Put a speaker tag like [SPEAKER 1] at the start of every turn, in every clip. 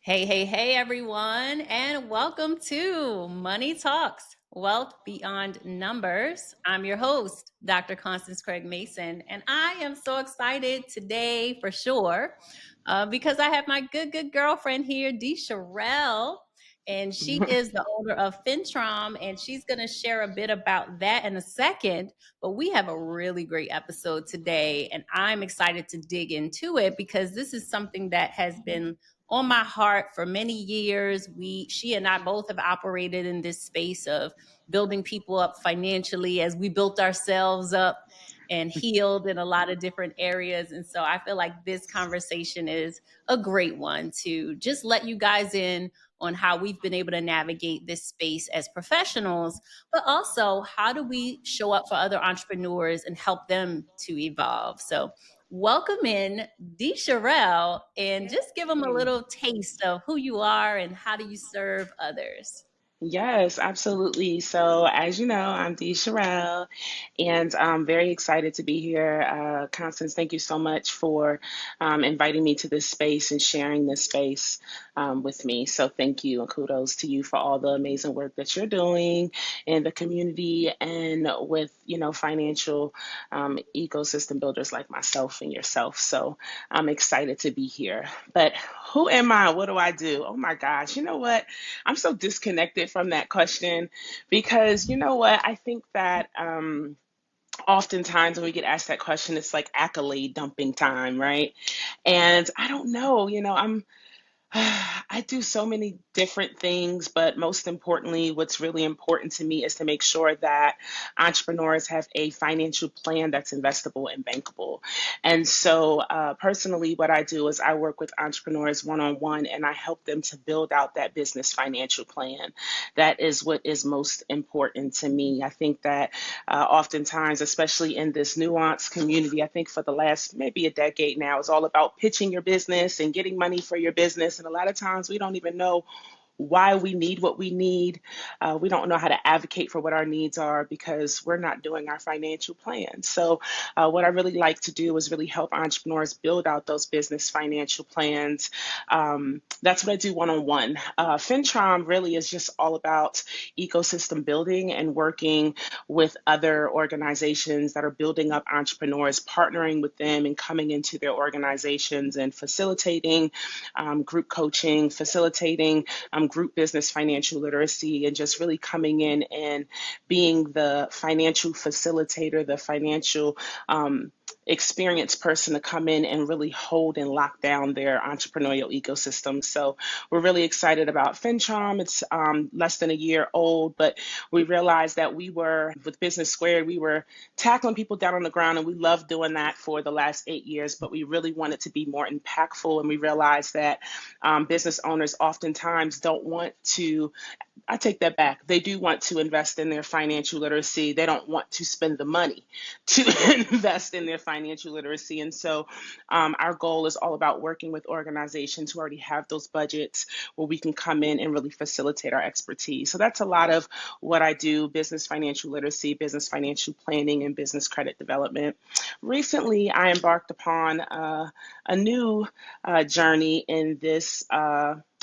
[SPEAKER 1] Hey, everyone, and welcome to Money Talks Wealth Beyond Numbers. I'm your host, Dr. Constance Craig-Mason, and I am so excited today for sure because I have my good girlfriend here, Cherelle, and she is the owner of Fintrom, and she's going to share a bit about that in a second. But we have a really great episode today, and I'm excited to dig into it because this is something that has been on my heart for many years. She and I both have operated in this space of building people up financially as we built ourselves up and healed in a lot of different areas. And so I feel like this conversation is a great one to just let you guys in on how we've been able to navigate this space as professionals, but also how do we show up for other entrepreneurs and help them to evolve. So welcome in Cherelle and just give them a little taste of who you are and how do you serve others.
[SPEAKER 2] Yes, absolutely. So, as you know, I'm Cherelle, and I'm very excited to be here. Constance, thank you so much for inviting me to this space and sharing this space with me. So, thank you and kudos to you for all the amazing work that you're doing in the community and with, financial ecosystem builders like myself and yourself. So, I'm excited to be here. But who am I? What do I do? Oh my gosh, you know what? I'm so disconnected from that question because you know what? I think that oftentimes when we get asked that question, it's like accolade dumping time, right? And I don't know, I do so many different things, but most importantly, what's really important to me is to make sure that entrepreneurs have a financial plan that's investable and bankable. And so, personally, what I do is I work with entrepreneurs one on one and I help them to build out that business financial plan. That is what is most important to me. I think that oftentimes, especially in this nuanced community, I think for the last maybe a decade now, it's all about pitching your business and getting money for your business. And a lot of times we don't even know why we need what we need. We don't know how to advocate for what our needs are because we're not doing our financial plan. So, what I really like to do is really help entrepreneurs build out those business financial plans. That's what I do one on one. FinTrom really is just all about ecosystem building and working with other organizations that are building up entrepreneurs, partnering with them and coming into their organizations and facilitating group coaching, facilitating group business financial literacy, and just really coming in and being the financial facilitator, the financial experienced person to come in and really hold and lock down their entrepreneurial ecosystem. So we're really excited about FinCharm. It's less than a year old, but we realized that we were, with Business Squared, we were tackling people down on the ground, and we loved doing that for the last 8 years, but we really wanted to be more impactful. And we realized that business owners oftentimes don't want to, I take that back. They do want to invest in their financial literacy. They don't want to spend the money to invest in their financial literacy. And so our goal is all about working with organizations who already have those budgets where we can come in and really facilitate our expertise. So that's a lot of what I do: business financial literacy, business financial planning, and business credit development. Recently, I embarked upon a new journey in this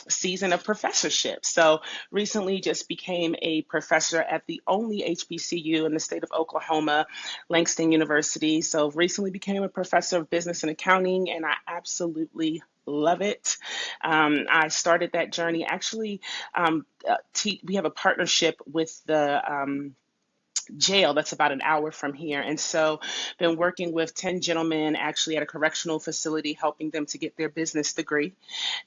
[SPEAKER 2] season of professorship. So recently just became a professor at the only HBCU in the state of Oklahoma, Langston University. So recently became a professor of business and accounting, and I absolutely love it. I started that journey actually. We have a partnership with the jail that's about an hour from here. And so been working with 10 gentlemen actually at a correctional facility, helping them to get their business degree.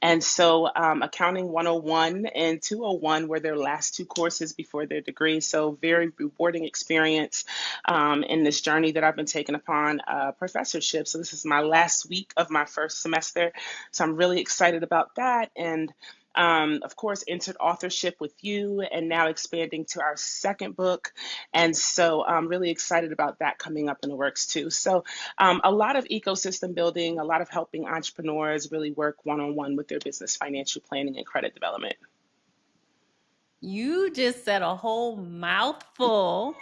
[SPEAKER 2] And so accounting 101 and 201 were their last two courses before their degree. So very rewarding experience in this journey that I've been taking upon professorship. So this is my last week of my first semester. So I'm really excited about that. And of course, entered authorship with you and now expanding to our second book. And so I'm really excited about that coming up in the works too. So a lot of ecosystem building, a lot of helping entrepreneurs really work one-on-one with their business financial planning and credit development.
[SPEAKER 1] You just said a whole mouthful.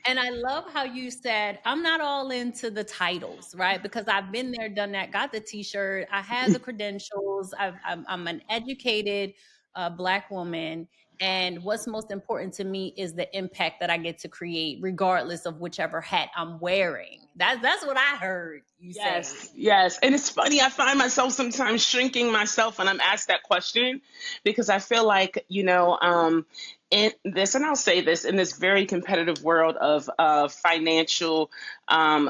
[SPEAKER 1] And I love how you said, I'm not all into the titles, right? Because I've been there, done that, got the t shirt, I had the credentials, I'm an educated Black woman. And what's most important to me is the impact that I get to create, regardless of whichever hat I'm wearing. That's what I heard you say.
[SPEAKER 2] Yes, yes. And it's funny, I find myself sometimes shrinking myself when I'm asked that question because I feel like, in this, and I'll say this, in this very competitive world of financial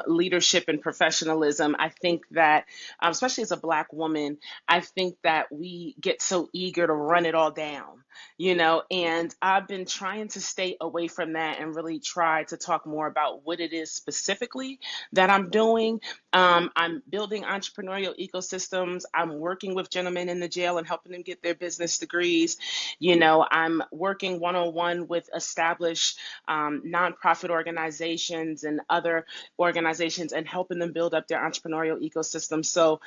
[SPEAKER 2] leadership and professionalism, I think that, especially as a Black woman, I think that we get so eager to run it all down, and I've been trying to stay away from that and really try to talk more about what it is specifically that I'm doing. I'm building entrepreneurial ecosystems. I'm working with gentlemen in the jail and helping them get their business degrees. I'm working one on one with established nonprofit organizations and other organizations and helping them build up their entrepreneurial ecosystem. So,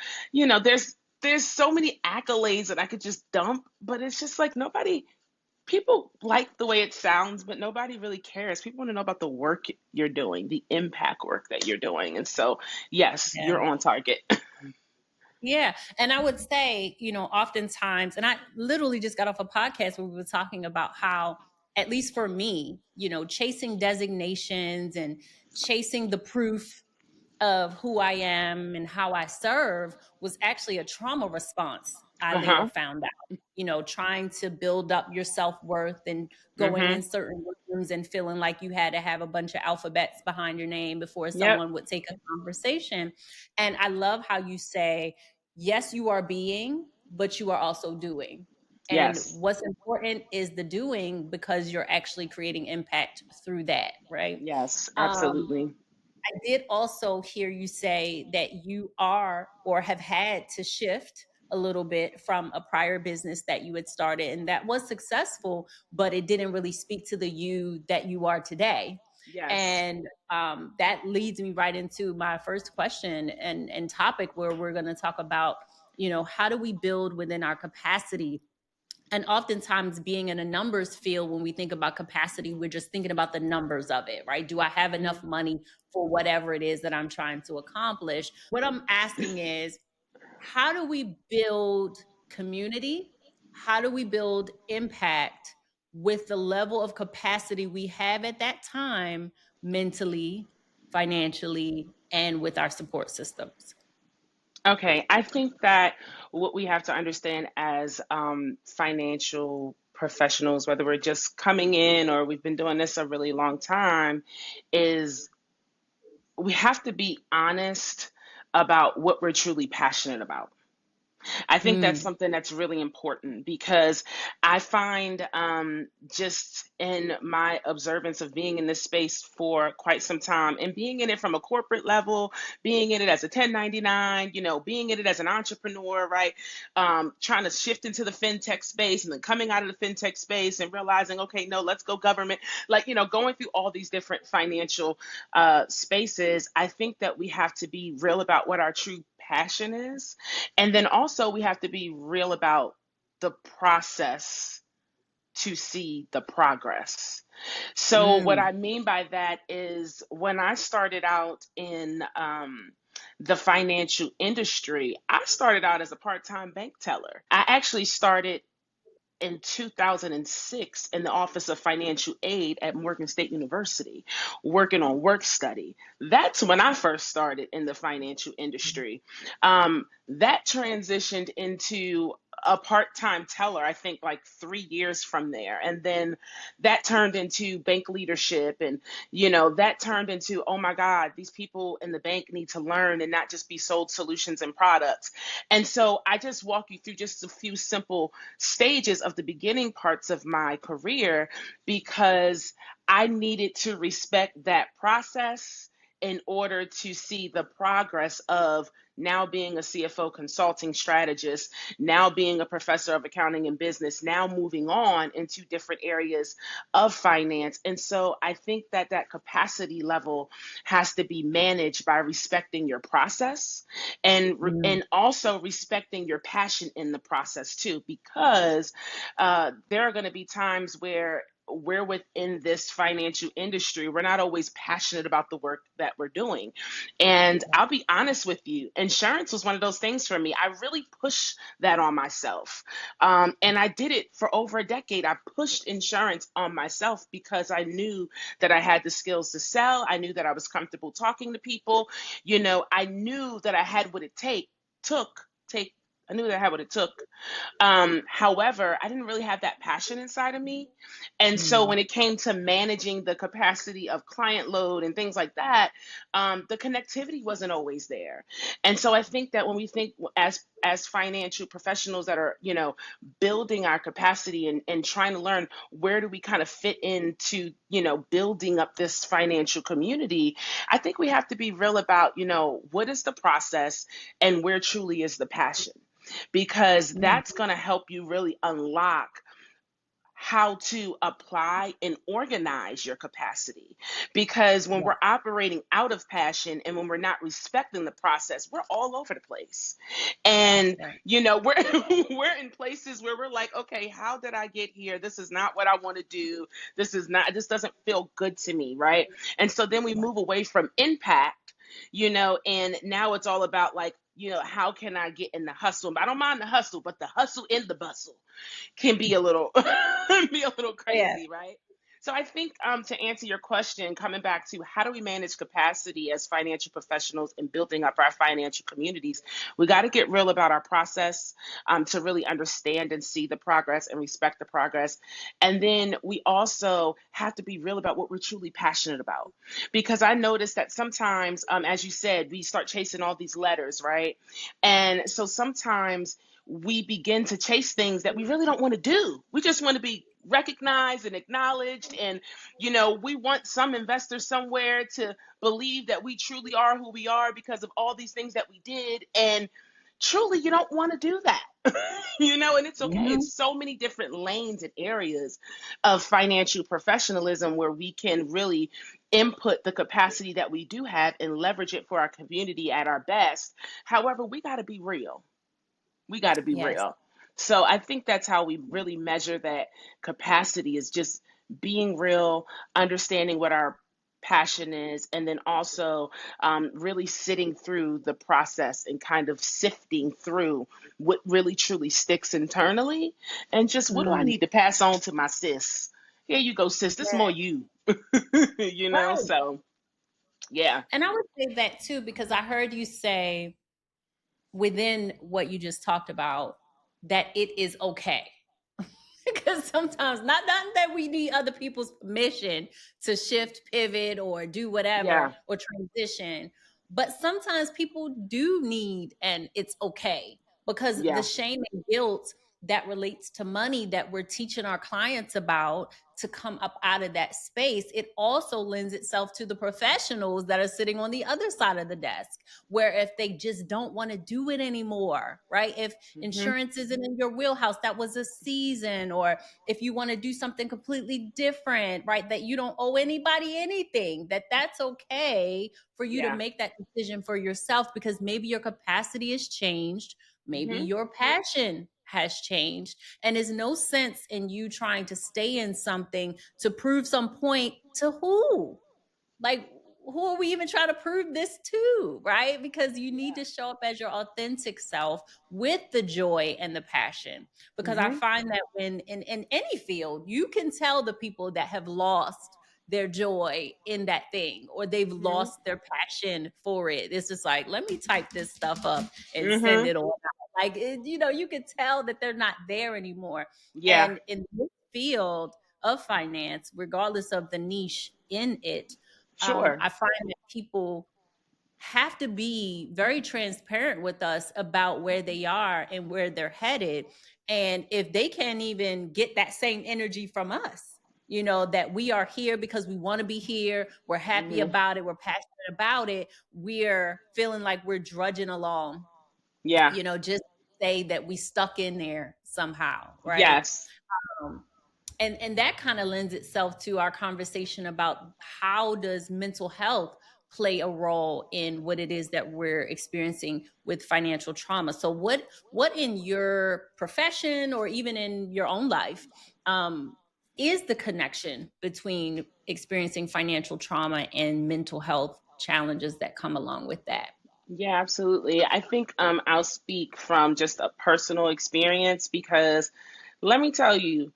[SPEAKER 2] there's so many accolades that I could just dump, but it's just like nobody people like the way it sounds, but nobody really cares. People want to know about the work you're doing, the impact work that you're doing. And so, yes, you're on target.
[SPEAKER 1] Yeah. And I would say, oftentimes, and I literally just got off a podcast where we were talking about how, at least for me, chasing designations and chasing the proof of who I am and how I serve was actually a trauma response. I later
[SPEAKER 2] Uh-huh.
[SPEAKER 1] found out, trying to build up your self worth and going in
[SPEAKER 2] Mm-hmm.
[SPEAKER 1] certain rooms and feeling like you had to have a bunch of alphabets behind your name before
[SPEAKER 2] Yep.
[SPEAKER 1] someone would take a conversation. And I love how you say, yes, you are being, but you are also doing. And
[SPEAKER 2] Yes.
[SPEAKER 1] what's important is the doing because you're actually creating impact through that, right?
[SPEAKER 2] Yes,
[SPEAKER 1] Um,
[SPEAKER 2] absolutely.
[SPEAKER 1] I did also hear you say that you are or have had to shift a little bit from a prior business that you had started and that was successful, but it didn't really speak to the you that you are today.
[SPEAKER 2] Yes.
[SPEAKER 1] And that leads me right into my first question and topic where we're going to talk about, how do we build within our capacity, and oftentimes being in a numbers field, when we think about capacity, we're just thinking about the numbers of it, right? Do I have
[SPEAKER 2] Mhm.
[SPEAKER 1] enough money for whatever it is that I'm trying to accomplish? What I'm asking is, how do we build community? How do we build impact with the level of capacity we have at that time, mentally, financially, and with our support systems?
[SPEAKER 2] Okay, I think that what we have to understand as financial professionals, whether we're just coming in or we've been doing this a really long time, is we have to be honest about what we're truly passionate about. I think that's
[SPEAKER 1] Mm,
[SPEAKER 2] something that's really important because I find just in my observance of being in this space for quite some time and being in it from a corporate level, being in it as a 1099, being in it as an entrepreneur, right? Trying to shift into the fintech space and then coming out of the fintech space and realizing, okay, no, let's go government. Like, going through all these different financial spaces, I think that we have to be real about what our true passion is, and then also we have to be real about the process to see the progress. So, what
[SPEAKER 1] mm.
[SPEAKER 2] I mean by that is when I started out in the financial industry, I started out as a part time bank teller. I actually started in 2006 in the Office of Financial Aid at Morgan State University, working on work study. That's when I first started in the financial industry. That transitioned into a part-time teller, I think like 3 years from there. And then that turned into bank leadership. And, that turned into, oh my God, these people in the bank need to learn and not just be sold solutions and products. And so I just walk you through just a few simple stages of the beginning parts of my career because I needed to respect that process in order to see the progress of now being a CFO consulting strategist, now being a professor of accounting and business, now moving on into different areas of finance. And so I think that that capacity level has to be managed by respecting your process
[SPEAKER 1] Mm,
[SPEAKER 2] and also respecting your passion in the process too, because there are going to be times where we're within this financial industry. We're not always passionate about the work that we're doing. And
[SPEAKER 1] yeah.
[SPEAKER 2] I'll be honest with you, insurance was one of those things for me. I really pushed that on myself. And I did it for over a decade. I pushed insurance on myself because I knew that I had the skills to sell. I knew that I was comfortable talking to people. I knew that I had what it take. I knew that I had what it took. However, I didn't really have that passion inside of me. And so
[SPEAKER 1] Mm,
[SPEAKER 2] when it came to managing the capacity of client load and things like that, the connectivity wasn't always there. And so I think that when we think as financial professionals that are, building our capacity and trying to learn where do we kind of fit into, building up this financial community, I think we have to be real about, what is the process and where truly is the passion, because
[SPEAKER 1] mm,
[SPEAKER 2] that's going to help you really unlock how to apply and organize your capacity. Because when
[SPEAKER 1] yeah,
[SPEAKER 2] we're operating out of passion and when we're not respecting the process, we're all over the place.
[SPEAKER 1] that's
[SPEAKER 2] And
[SPEAKER 1] right.
[SPEAKER 2] we're we're in places where we're like, okay, how did I get here? This is not what I want to do. This doesn't feel good to me, right? And so then we
[SPEAKER 1] Yeah.
[SPEAKER 2] move away from impact, and now it's all about like, how can I get in the hustle? I don't mind the hustle, but the hustle in the bustle can be a little be a little
[SPEAKER 1] Yeah.
[SPEAKER 2] crazy, right? So I think, to answer your question, coming back to how do we manage capacity as financial professionals and building up our financial communities, we got to get real about our process, to really understand and see the progress and respect the progress. And then we also have to be real about what we're truly passionate about. Because I noticed that sometimes, as you said, we start chasing all these letters, right? And so sometimes we begin to chase things that we really don't want to do. We just want to be recognized and acknowledged. And, we want some investor somewhere to believe that we truly are who we are because of all these things that we did. And truly, you don't want to do that. And it's okay.
[SPEAKER 1] Hmm.
[SPEAKER 2] It's so many different lanes and areas of financial professionalism where we can really input the capacity that we do have and leverage it for our community at our best. However, we got to be real. We got to be
[SPEAKER 1] Yes.
[SPEAKER 2] real. So I think that's how we really measure that capacity, is just being real, understanding what our passion is, and then also, really sitting through the process and kind of sifting through what really truly sticks internally, and just what do I
[SPEAKER 1] Mm,
[SPEAKER 2] need to pass on to my sis? Here you go, sis. This is more
[SPEAKER 1] yeah.
[SPEAKER 2] you.
[SPEAKER 1] Right.
[SPEAKER 2] So yeah,
[SPEAKER 1] And I would say that too, because I heard you say within what you just talked about that it is okay. Because sometimes not that we need other people's permission to shift, pivot, or do whatever
[SPEAKER 2] yeah,
[SPEAKER 1] or transition, but sometimes people do need, and it's okay, because the
[SPEAKER 2] yeah.
[SPEAKER 1] shame and guilt that relates to money that we're teaching our clients about to come up out of that space, it also lends itself to the professionals that are sitting on the other side of the desk, where if they just don't want to do it anymore, right? If
[SPEAKER 2] Hmm.
[SPEAKER 1] insurance isn't in your wheelhouse, that was a season, or if you want to do something completely different, right, that you don't owe anybody anything, that's okay for you to
[SPEAKER 2] Yeah.
[SPEAKER 1] make that decision for yourself, because maybe your capacity has changed, maybe
[SPEAKER 2] Hmm.
[SPEAKER 1] your passion has changed, and there's no sense in you trying to stay in something to prove some point to who, like, who are we even trying to prove this to, right? Because you need to show up as your authentic self with the joy and the passion. Because I
[SPEAKER 2] Hmm.
[SPEAKER 1] find that when in any field, you can tell the people that have lost their joy in that thing, or they've
[SPEAKER 2] Hmm.
[SPEAKER 1] lost their passion for it. It's just like, let me type this stuff up and send
[SPEAKER 2] Hmm.
[SPEAKER 1] it on out. Like, you can tell that they're not there anymore.
[SPEAKER 2] Yeah.
[SPEAKER 1] And in this field of finance, regardless of the niche in it,
[SPEAKER 2] Sure.
[SPEAKER 1] I find that people have to be very transparent with us about where they are and where they're headed. And if they can't even get that same energy from us, that we are here because we want to be here. We're happy
[SPEAKER 2] Hmm.
[SPEAKER 1] about it. We're passionate about it. We're feeling like we're drudging along,
[SPEAKER 2] Yeah.
[SPEAKER 1] just say that we stuck in there somehow, right?
[SPEAKER 2] Yes.
[SPEAKER 1] Um, and that kind of lends itself to our conversation about how does mental health play a role in what it is that we're experiencing with financial trauma. So what in your profession or even in your own life um, is the connection between experiencing financial trauma and mental health challenges that come along with that?
[SPEAKER 2] Yeah, absolutely. I think I'll speak from just a personal experience because let me tell you,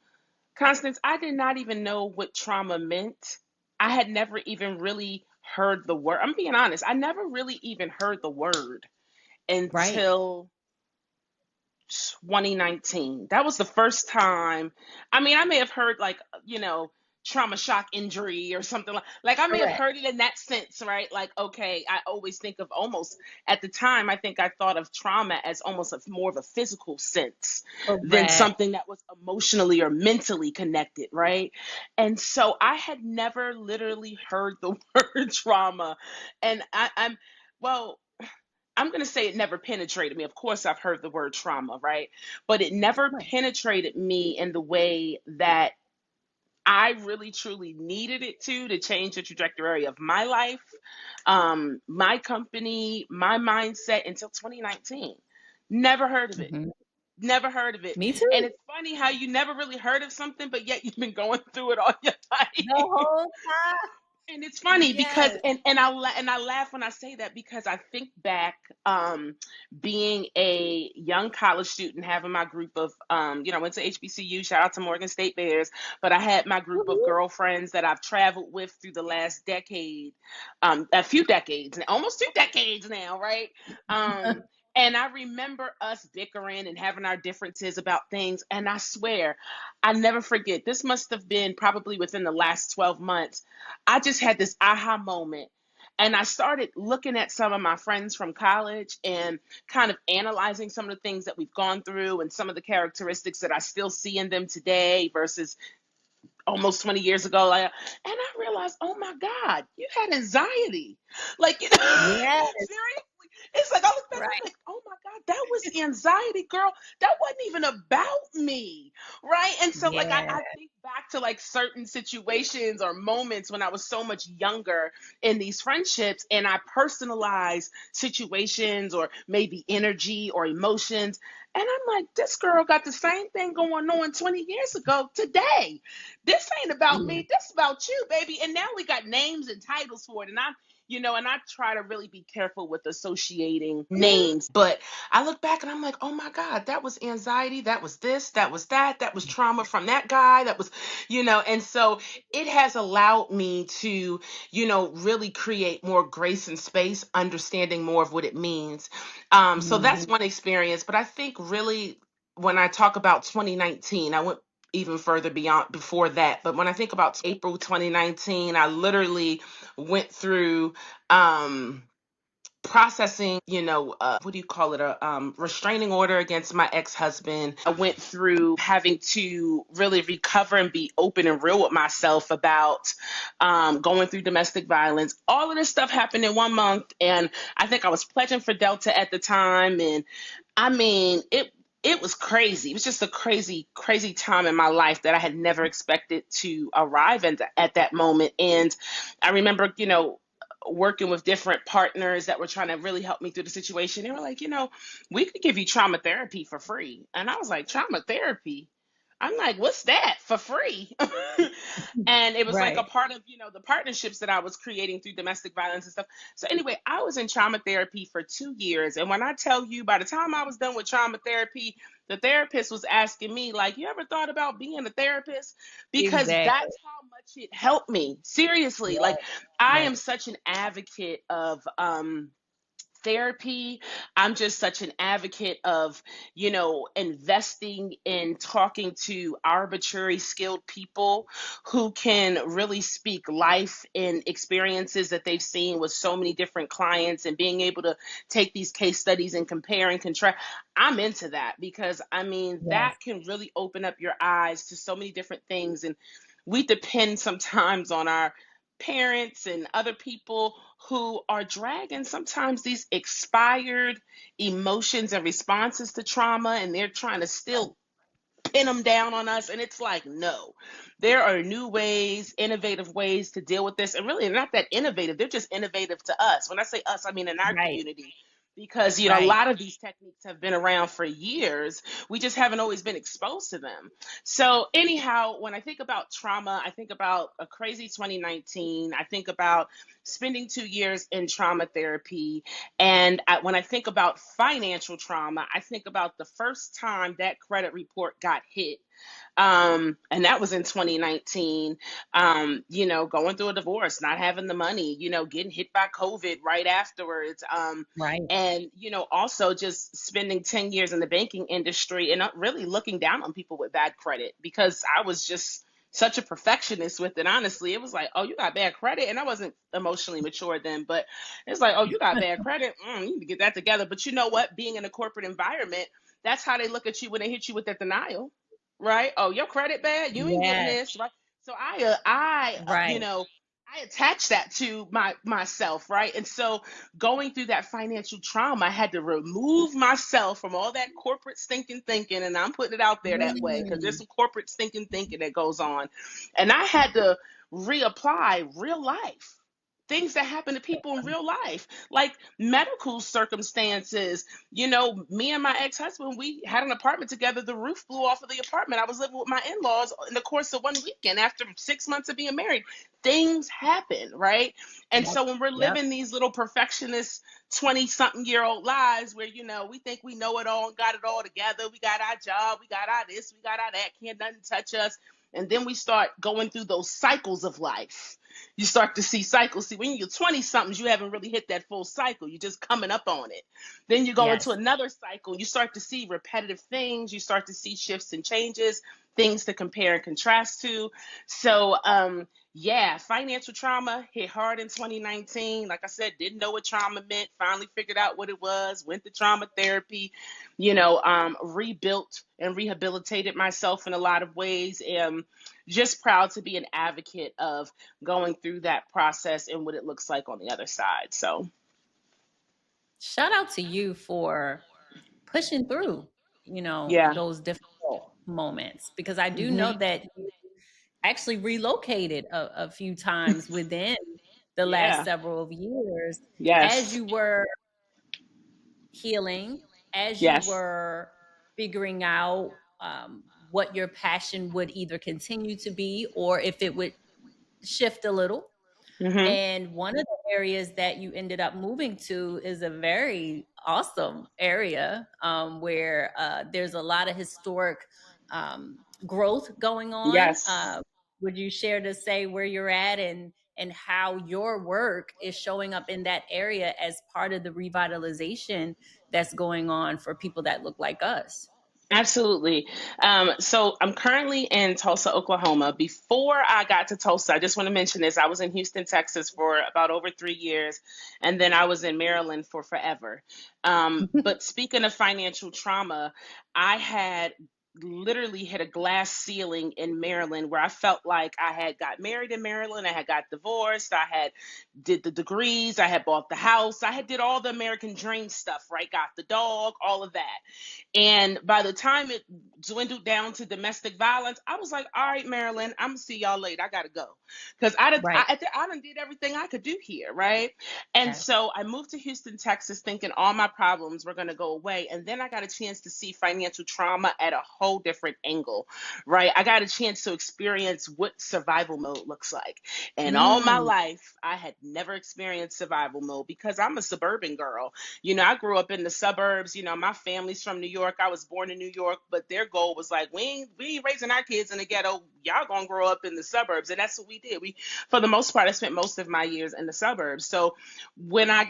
[SPEAKER 2] Constance, I did not even know what trauma meant. I had never even really heard the word. I'm being honest, I never really even heard the word
[SPEAKER 1] Right.
[SPEAKER 2] until 2019. That was the first time. I mean, I may have heard like, trauma shock injury or something like I may have
[SPEAKER 1] Correct.
[SPEAKER 2] heard it in that sense, right? Like, okay, I always think of almost at the time, I think I thought of trauma as almost a more of a physical sense than
[SPEAKER 1] Correct.
[SPEAKER 2] something that was emotionally or mentally connected, right? And so I had never literally heard the word trauma. And well, I'm going to say it never penetrated me. Of course, I've heard the word trauma, right? But it never
[SPEAKER 1] Right.
[SPEAKER 2] penetrated me in the way that I really truly needed it to change the trajectory of my life, my company, my mindset until 2019. Never heard of it.
[SPEAKER 1] Mhm.
[SPEAKER 2] Never heard of it.
[SPEAKER 1] Me
[SPEAKER 2] And
[SPEAKER 1] too.
[SPEAKER 2] it's funny how you never really heard of something, but yet you've been going through it all your
[SPEAKER 1] The
[SPEAKER 2] life.
[SPEAKER 1] whole time.
[SPEAKER 2] And it's funny because
[SPEAKER 1] Yes.
[SPEAKER 2] I laugh when I say that because I think back, being a young college student, having my group of, I went to HBCU, shout out to Morgan State Bears, but I had my group of
[SPEAKER 1] Woo-hoo.
[SPEAKER 2] girlfriends that I've traveled with through the last decade, a few decades, almost 2 decades now, right? Um, and I remember us bickering and having our differences about things. And I swear, I never forget, this must have been probably within the last 12 months. I just had this aha moment. And I started looking at some of my friends from college and kind of analyzing some of the things that we've gone through and some of the characteristics that I still see in them today versus almost 20 years ago. And I realized, oh my God, you had anxiety. Like,
[SPEAKER 1] Yes.
[SPEAKER 2] seriously. It's like I look back, I'm
[SPEAKER 1] Right.
[SPEAKER 2] like, oh my God, that was anxiety, girl. That wasn't even about me. Right. And so like
[SPEAKER 1] Yeah.
[SPEAKER 2] I think back to like certain situations or moments when I was so much younger in these friendships and I personalize situations or maybe energy or emotions. And I'm like, this girl got the same thing going on 20 years ago today. This ain't about
[SPEAKER 1] Yeah.
[SPEAKER 2] me. This about you, baby. And now we got names and titles for it. And I try to really be careful with associating
[SPEAKER 1] Mhm.
[SPEAKER 2] names. But I look back and I'm like, oh my God, that was anxiety. That was this. That was that. That was trauma from that guy. That was, and so it has allowed me to, really create more grace and space, understanding more of what it means. So that's
[SPEAKER 1] Mhm.
[SPEAKER 2] one experience. But I think really when I talk about 2019, I went even further beyond before that. But when I think about April 2019, I literally went through processing, what do you call it? A restraining order against my ex-husband. I went through having to really recover and be open and real with myself about going through domestic violence. All of this stuff happened in 1 month. And I think I was pledging for Delta at the time. And I mean, it was crazy. It was just a crazy, crazy time in my life that I had never expected to arrive at that moment. And I remember, working with different partners that were trying to really help me through the situation. They were like, we could give you trauma therapy for free. And I was like, trauma therapy? I'm like, what's that for free? And it was like a
[SPEAKER 1] Right.
[SPEAKER 2] part of, the partnerships that I was creating through domestic violence and stuff. So anyway, I was in trauma therapy for 2 years. And when I tell you, by the time I was done with trauma therapy, the therapist was asking me, like, you ever thought about being a therapist? Because
[SPEAKER 1] Exactly.
[SPEAKER 2] that's how much it helped me. Seriously.
[SPEAKER 1] Right.
[SPEAKER 2] Like, I
[SPEAKER 1] Right.
[SPEAKER 2] am such an advocate of therapy. I'm just such an advocate of, investing in talking to arbitrary skilled people who can really speak life and experiences that they've seen with so many different clients and being able to take these case studies and compare and contrast. I'm into that because I mean,
[SPEAKER 1] Yes.
[SPEAKER 2] that can really open up your eyes to so many different things. And we depend sometimes on our parents and other people who are dragging sometimes these expired emotions and responses to trauma, and they're trying to still pin them down on us. And it's like, no, there are new ways, innovative ways to deal with this. And really, they're not that innovative. They're just innovative to us. When I say us, I mean in our
[SPEAKER 1] Right.
[SPEAKER 2] community. Because, a
[SPEAKER 1] Right.
[SPEAKER 2] lot of these techniques have been around for years. We just haven't always been exposed to them. So, anyhow, when I think about trauma, I think about a crazy 2019. I think about spending 2 years in trauma therapy. And when I think about financial trauma, I think about the first time that credit report got hit. And that was in 2019. Going through a divorce, not having the money, getting hit by COVID right afterwards.
[SPEAKER 1] Right.
[SPEAKER 2] Also just spending 10 years in the banking industry and not really looking down on people with bad credit because I was just such a perfectionist with it. Honestly, it was like, oh, you got bad credit. And I wasn't emotionally mature then, but it's like, oh, you got bad credit. You need to get that together. But you know what? Being in a corporate environment, that's how they look at you when they hit you with that denial, right? Oh, your credit bad. You ain't getting
[SPEAKER 1] Yes.
[SPEAKER 2] this, right? So
[SPEAKER 1] Right.
[SPEAKER 2] I attach that to myself, right? And so going through that financial trauma, I had to remove myself from all that corporate stinking thinking, and I'm putting it out there that way because there's
[SPEAKER 1] Mm.
[SPEAKER 2] some corporate stinking thinking that goes on, and I had to reapply real life. Things that happen to people in real life, like medical circumstances. Me and my ex-husband, we had an apartment together. The roof blew off of the apartment. I was living with my in-laws in the course of one weekend after 6 months of being married. Things happen, right? And
[SPEAKER 1] Yep.
[SPEAKER 2] so when we're
[SPEAKER 1] Yep.
[SPEAKER 2] living these little perfectionist 20-something-year-old lives where, we think we know it all and got it all together. We got our job, we got our this, we got our that, can't nothing touch us. And then we start going through those cycles of life. You start to see cycles. See, when you're 20 somethings, you haven't really hit that full cycle. You're just coming up on it. Then you go into
[SPEAKER 1] Yes.
[SPEAKER 2] another cycle. You start to see repetitive things. You start to see shifts and changes, things to compare and contrast to. So, yeah, financial trauma hit hard in 2019. Like I said, didn't know what trauma meant. Finally figured out what it was. Went to trauma therapy. Rebuilt and rehabilitated myself in a lot of ways. And just proud to be an advocate of going through that process and what it looks like on the other side. So,
[SPEAKER 1] Shout out to you for pushing through,
[SPEAKER 2] yeah.
[SPEAKER 1] those difficult moments because I do know
[SPEAKER 2] Hmm.
[SPEAKER 1] that you actually relocated a few times within the last
[SPEAKER 2] Yeah.
[SPEAKER 1] several of years as
[SPEAKER 2] Yes.
[SPEAKER 1] you were healing, as you
[SPEAKER 2] Yes.
[SPEAKER 1] were figuring out what your passion would either continue to be or if it would shift a little.
[SPEAKER 2] Hmm.
[SPEAKER 1] And one of the areas that you ended up moving to is a very awesome area where there's a lot of historic growth going on.
[SPEAKER 2] Yes.
[SPEAKER 1] Would you share to say where you're at and how your work is showing up in that area as part of the revitalization that's going on for people that look like us?
[SPEAKER 2] Absolutely. So I'm currently in Tulsa, Oklahoma. Before I got to Tulsa, I just want to mention this. I was in Houston, Texas for about over 3 years, and then I was in Maryland for forever. But speaking of financial trauma, I had literally hit a glass ceiling in Maryland where I felt like I had got married in Maryland, I had got divorced, I had did the degrees, I had bought the house, I had did all the American dream stuff, right? Got the dog, all of that. And by the time it dwindled down to domestic violence, I was like, all right, Marilyn, I'm gonna see y'all later. I gotta go. Because
[SPEAKER 1] Right.
[SPEAKER 2] I done did everything I could do here, right? And
[SPEAKER 1] Yes.
[SPEAKER 2] so I moved to Houston, Texas, thinking all my problems were gonna go away. And then I got a chance to see financial trauma at a whole different angle, right? I got a chance to experience what survival mode looks like. And all my
[SPEAKER 1] Mm,
[SPEAKER 2] life, I had never experienced survival mode because I'm a suburban girl. I grew up in the suburbs. My family's from New York. I was born in New York, but their goal was like, we ain't raising our kids in the ghetto. Y'all gonna grow up in the suburbs, and that's what we did. For the most part, I spent most of my years in the suburbs. So when I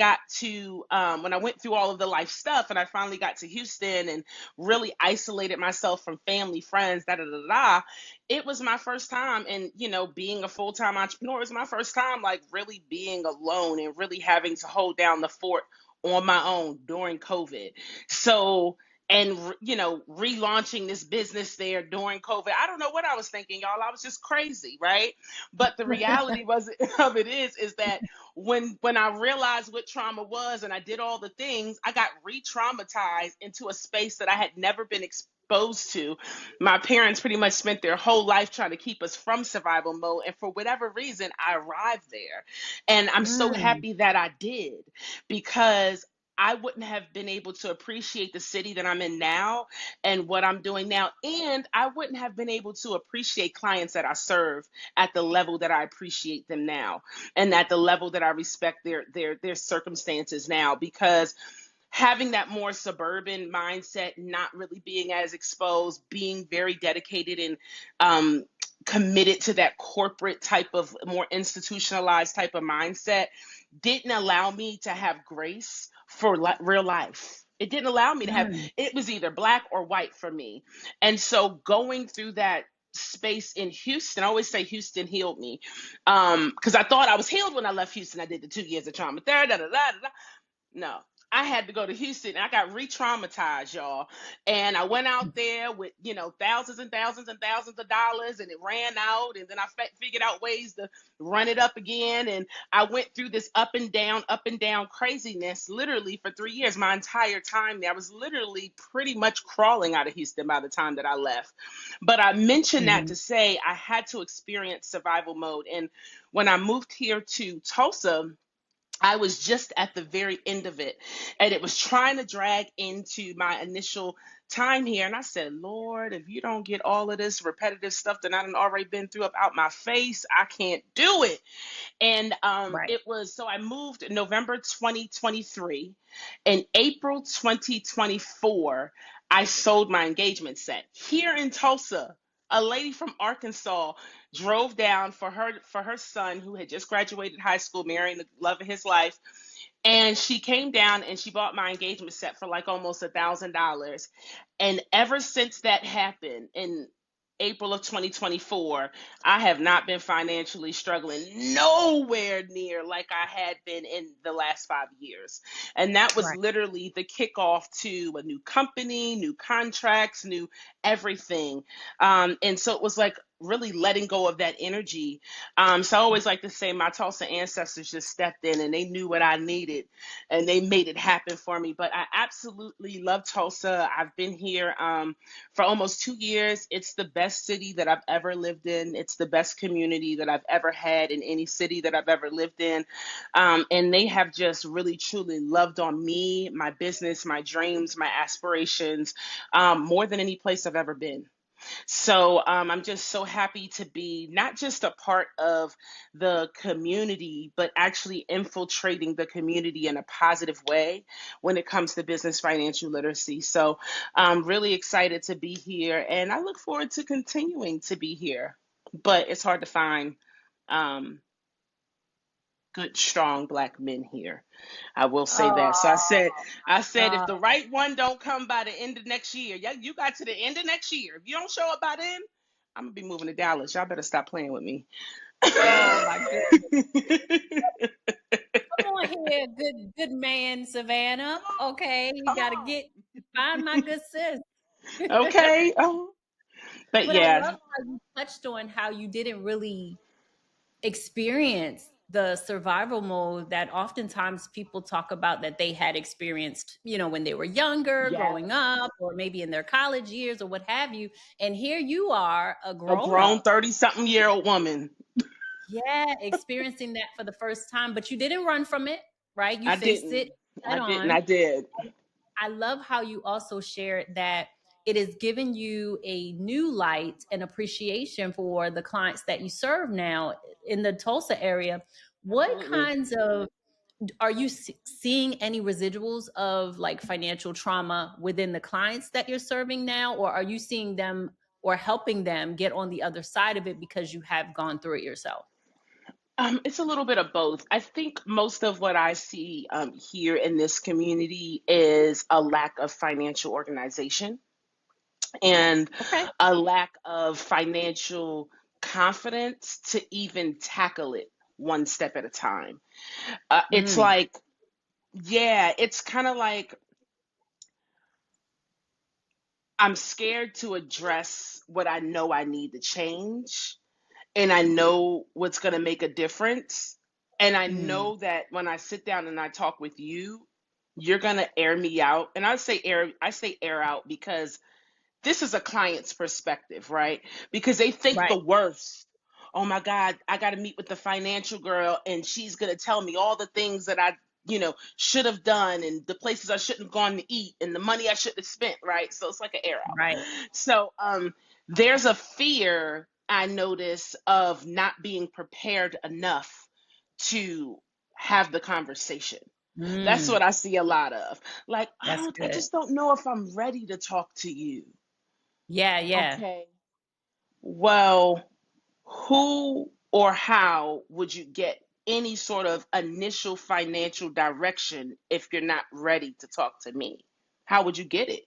[SPEAKER 2] went through all of the life stuff, and I finally got to Houston and really isolated myself from family, friends, da da da da, it was my first time, and being a full time entrepreneur, it was my first time like really being alone and really having to hold down the fort on my own during COVID. So, and relaunching this business there during COVID. I don't know what I was thinking, y'all. I was just crazy, right? But the reality was of it is that when I realized what trauma was and I did all the things, I got re-traumatized into a space that I had never been exposed to. My parents pretty much spent their whole life trying to keep us from survival mode, and for whatever reason I arrived there. And I'm so
[SPEAKER 1] Mm,
[SPEAKER 2] happy that I did, because I wouldn't have been able to appreciate the city that I'm in now and what I'm doing now. And I wouldn't have been able to appreciate clients that I serve at the level that I appreciate them now, and at the level that I respect their circumstances now, because having that more suburban mindset, not really being as exposed, being very dedicated and um, committed to that corporate type of more institutionalized type of mindset, didn't allow me to have grace for real life. It didn't allow me to have,
[SPEAKER 1] mm,
[SPEAKER 2] it was either black or white for me. And so going through that space in Houston, I always say Houston healed me, because I thought I was healed when I left Houston. I did the 2 years of trauma therapy. No, I had to go to Houston. I got re-traumatized, y'all. And I went out there with, thousands and thousands and thousands of dollars, and it ran out. And then I figured out ways to run it up again. And I went through this up and down craziness literally for 3 years. My entire time there, I was literally pretty much crawling out of Houston by the time that I left. But I mentioned that
[SPEAKER 1] mhm.
[SPEAKER 2] to say I had to experience survival mode. And when I moved here to Tulsa, I was just at the very end of it, and it was trying to drag into my initial time here. And I said, Lord, if you don't get all of this repetitive stuff that I done already been through up out my face, I can't do it. And
[SPEAKER 1] Right,
[SPEAKER 2] it was, so I moved in November 2023. In April 2024, I sold my engagement set here in Tulsa. A lady from Arkansas drove down for her son, who had just graduated high school, marrying the love of his life. And she came down and she bought my engagement set for like almost $1,000. And ever since that happened in April of 2024, I have not been financially struggling nowhere near like I had been in the last 5 years. And that was
[SPEAKER 1] right.
[SPEAKER 2] literally the kickoff to a new company, new contracts, new everything. And so it was like really letting go of that energy. So I always like to say my Tulsa ancestors just stepped in and they knew what I needed and they made it happen for me. But I absolutely love Tulsa. I've been here for almost 2 years. It's the best city that I've ever lived in. It's the best community that I've ever had in any city that I've ever lived in. And they have just really, truly loved on me, my business, my dreams, my aspirations, more than any place I've ever been. So I'm just so happy to be not just a part of the community, but actually infiltrating the community in a positive way when it comes to business financial literacy. So I'm really excited to be here, and I look forward to continuing to be here. But it's hard to find um, good, strong black men here. I will say that. So
[SPEAKER 1] Oh,
[SPEAKER 2] I said, if
[SPEAKER 1] God.
[SPEAKER 2] the right one don't come by the end of next year, yeah, you got to the end of next year. If you don't show up by then, I'm gonna be moving to Dallas. Y'all better stop playing with me.
[SPEAKER 1] Oh, my goodness. Come on here, good man, Savannah. Okay, you
[SPEAKER 2] Come
[SPEAKER 1] gotta
[SPEAKER 2] on.
[SPEAKER 1] get find my good sis.
[SPEAKER 2] Okay. Oh. But
[SPEAKER 1] But I
[SPEAKER 2] yeah,
[SPEAKER 1] love how you touched on how you didn't really experience the survival mode that oftentimes people talk about that they had experienced, when they were younger,
[SPEAKER 2] yeah.
[SPEAKER 1] growing up, or maybe in their college years or what have you. And here you are, a
[SPEAKER 2] A
[SPEAKER 1] grown
[SPEAKER 2] grown
[SPEAKER 1] up,
[SPEAKER 2] 30-something-year-old woman.
[SPEAKER 1] yeah, experiencing that for the first time, but you didn't run from it, right? You
[SPEAKER 2] I
[SPEAKER 1] faced it
[SPEAKER 2] didn't.
[SPEAKER 1] head
[SPEAKER 2] I didn't.
[SPEAKER 1] on.
[SPEAKER 2] I did.
[SPEAKER 1] I love how you also shared that it has given you a new light and appreciation for the clients that you serve now in the Tulsa area. What
[SPEAKER 2] Absolutely.
[SPEAKER 1] kinds of are you seeing any residuals of like financial trauma within the clients that you're serving now, or are you seeing them or helping them get on the other side of it because you have gone through it yourself?
[SPEAKER 2] It's a little bit of both. I think most of what I see here in this community is a lack of financial organization and
[SPEAKER 1] Okay.
[SPEAKER 2] a lack of financial confidence to even tackle it one step at a time. It's
[SPEAKER 1] Mm,
[SPEAKER 2] like, yeah, it's kind of like I'm scared to address what I know I need to change, and I know what's going to make a difference. And I
[SPEAKER 1] Mm,
[SPEAKER 2] know that when I sit down and I talk with you, you're going to air me out. And I say air out because this is a client's perspective, right? Because they think
[SPEAKER 1] right,
[SPEAKER 2] the worst. Oh my God, I got to meet with the financial girl and she's going to tell me all the things that I, should have done, and the places I shouldn't have gone to eat and the money I shouldn't have spent, right? So it's like an air out.
[SPEAKER 1] right.
[SPEAKER 2] So there's a fear I notice of not being prepared enough to have the conversation. That's
[SPEAKER 1] Mm,
[SPEAKER 2] what I see a lot of. Like,
[SPEAKER 1] that's
[SPEAKER 2] I
[SPEAKER 1] good.
[SPEAKER 2] just don't know if I'm ready to talk to you.
[SPEAKER 1] Yeah, yeah.
[SPEAKER 2] Okay. Well, who or how would you get any sort of initial financial direction if you're not ready to talk to me? How would you get it?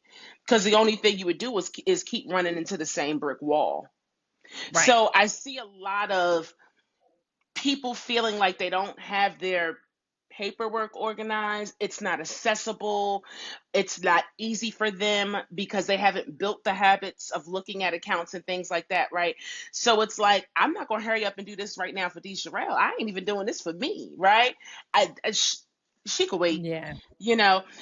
[SPEAKER 2] Because the only thing you would do is keep running into the same brick wall.
[SPEAKER 1] Right.
[SPEAKER 2] So I see a lot of people feeling like they don't have their paperwork organized. It's not accessible. It's not easy for them because they haven't built the habits of looking at accounts and things like that, right? So it's like, I'm not going to hurry up and do this right now for Cherelle. I ain't even doing this for me, right? She could wait.
[SPEAKER 1] Yeah.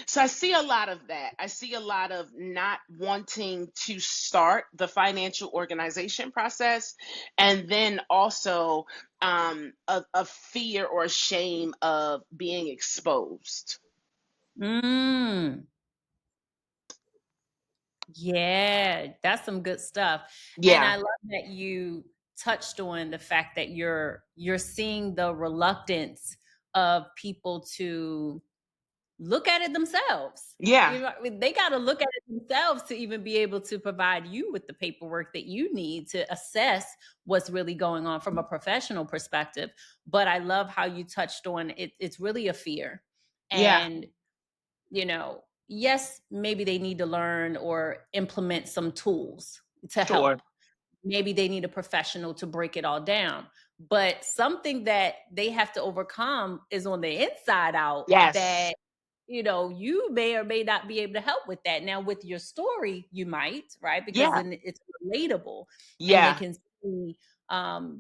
[SPEAKER 2] So I see a lot of that. I see a lot of not wanting to start the financial organization process, and then also a fear or a shame of being exposed.
[SPEAKER 1] Mm, yeah, that's some good stuff. And
[SPEAKER 2] Yeah.
[SPEAKER 1] I love that you touched on the fact that you're seeing the reluctance of people to look at it themselves.
[SPEAKER 2] Yeah.
[SPEAKER 1] You know, I mean, they got to look at it themselves to even be able to provide you with the paperwork that you need to assess what's really going on from a professional perspective. But I love how you touched on it. It's really a fear.
[SPEAKER 2] Yeah.
[SPEAKER 1] And, yes, maybe they need to learn or implement some tools to
[SPEAKER 2] Sure.
[SPEAKER 1] help. Maybe they need a professional to break it all down. But something that they have to overcome is on the inside out
[SPEAKER 2] Yes.
[SPEAKER 1] that you may or may not be able to help with that. Now, with your story, you might, right? Because
[SPEAKER 2] Yeah.
[SPEAKER 1] then it's relatable and they
[SPEAKER 2] Yeah.
[SPEAKER 1] can see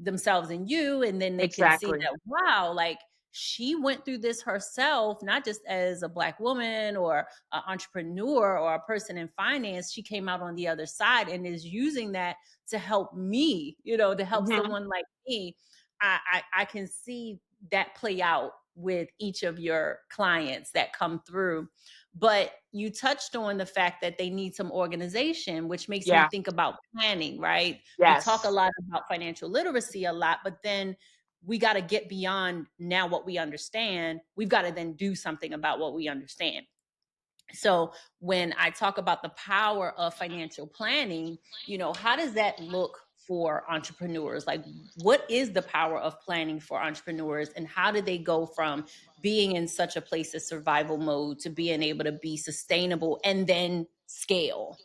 [SPEAKER 1] themselves in you. And then they can see
[SPEAKER 2] Exactly.
[SPEAKER 1] that, wow, like she went through this herself, not just as a Black woman or an entrepreneur or a person in finance. She came out on the other side and is using that to help me, to help
[SPEAKER 2] Hmm.
[SPEAKER 1] someone like me. I can see that play out with each of your clients that come through. But you touched on the fact that they need some organization, which makes me
[SPEAKER 2] Yeah.
[SPEAKER 1] think about planning, right? We talk a
[SPEAKER 2] Yes.
[SPEAKER 1] lot about financial literacy a lot, but then we got to get beyond now what we understand. We've got to then do something about what we understand. So when I talk about the power of financial planning, how does that look for entrepreneurs? Like, what is the power of planning for entrepreneurs, and how do they go from being in such a place of survival mode to being able to be sustainable and then scale?